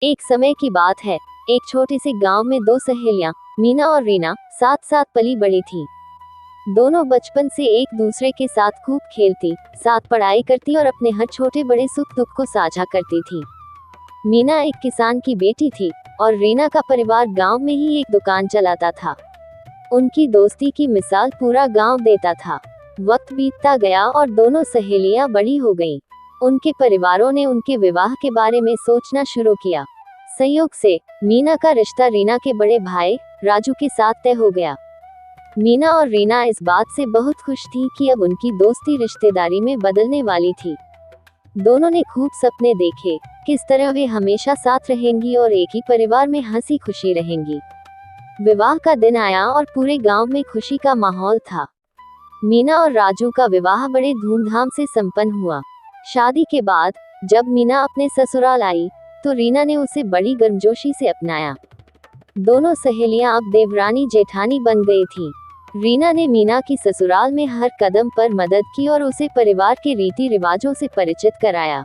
एक समय की बात है। एक छोटे से गांव में दो सहेलियां, मीना और रीना, साथ साथ पली बड़ी थी। दोनों बचपन से एक दूसरे के साथ खूब खेलती, साथ पढ़ाई करती और अपने हर छोटे बड़े सुख दुख को साझा करती थी। मीना एक किसान की बेटी थी और रीना का परिवार गांव में ही एक दुकान चलाता था। उनकी दोस्ती की मिसाल पूरा गांव देता था। वक्त बीतता गया और दोनों सहेलियां बड़ी हो गईं। उनके परिवारों ने उनके विवाह के बारे में सोचना शुरू किया। संयोग से मीना का रिश्ता रीना के बड़े भाई राजू के साथ तय हो गया। मीना और रीना इस बात से बहुत खुश थी कि अब उनकी दोस्ती रिश्तेदारी में बदलने वाली थी। दोनों ने खूब सपने देखे, किस तरह वे हमेशा साथ रहेंगी और एक ही परिवार में हंसी खुशी रहेंगी। विवाह का दिन आया और पूरे गांव में खुशी का माहौल था। मीना और राजू का विवाह बड़े धूमधाम से संपन्न हुआ। शादी के बाद जब मीना अपने ससुराल आई तो रीना ने उसे बड़ी गर्मजोशी से अपनाया। दोनों सहेलियां अब देवरानी जेठानी बन गई थीं। रीना ने मीना की ससुराल में हर कदम पर मदद की और उसे परिवार के रीति रिवाजों से परिचित कराया।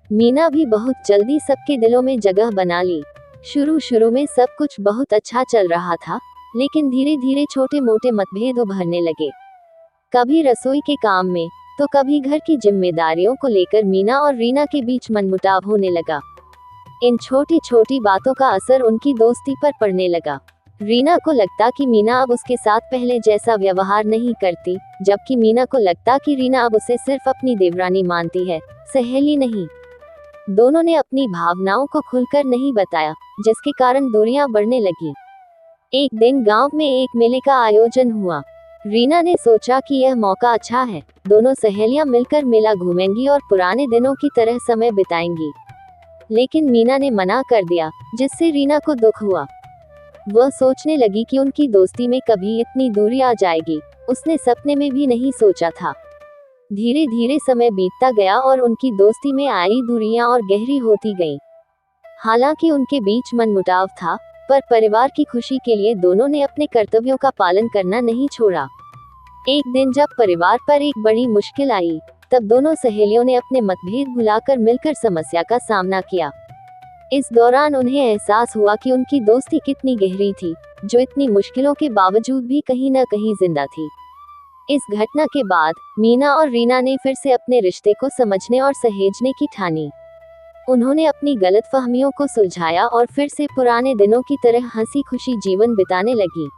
मीना भी बहुत जल्दी सबके दिलों में जगह बना ली। शुरू में सब कुछ बहुत अच्छा चल रहा था, लेकिन धीरे धीरे छोटे मोटे मतभेद उभरने लगे। कभी रसोई के काम में तो कभी घर की जिम्मेदारियों को लेकर मीना और रीना के बीच मनमुटाव होने लगा। इन छोटी छोटी बातों का असर उनकी दोस्ती पर पड़ने लगा। रीना को लगता कि मीना अब उसके साथ पहले जैसा व्यवहार नहीं करती, जबकि मीना को लगता कि रीना अब उसे सिर्फ अपनी देवरानी मानती है, सहेली नहीं। दोनों ने अपनी भावनाओं को खुलकर नहीं बताया, जिसके कारण दूरियां बढ़ने लगी। एक दिन गांव में एक मेले का आयोजन हुआ। रीना ने सोचा कि यह मौका अच्छा है, दोनों सहेलियां मिलकर मेला घूमेंगी और पुराने दिनों की तरह समय बिताएंगी। लेकिन मीना ने मना कर दिया, जिससे रीना को दुख हुआ। वह सोचने लगी कि उनकी दोस्ती में कभी इतनी दूरी आ जाएगी, उसने सपने में भी नहीं सोचा था। धीरे धीरे समय बीतता गया और उनकी दोस्ती में आई दूरियां और गहरी होती गईं। हालांकि उनके बीच मनमुटाव था, पर परिवार की खुशी के लिए दोनों ने अपने कर्तव्यों का पालन करना नहीं छोड़ा। एक दिन जब परिवार पर एक बड़ी मुश्किल आई, तब दोनों सहेलियों ने अपने मतभेद भुलाकर मिलकर समस्या का सामना किया। इस दौरान उन्हें एहसास हुआ कि उनकी दोस्ती कितनी गहरी थी, जो इतनी मुश्किलों के बावजूद भी कहीं न कहीं जिंदा थी। इस घटना के बाद मीना और रीना ने फिर से अपने रिश्ते को समझने और सहेजने की ठानी। उन्होंने अपनी गलतफहमियों को सुलझाया और फिर से पुराने दिनों की तरह हंसी खुशी जीवन बिताने लगी।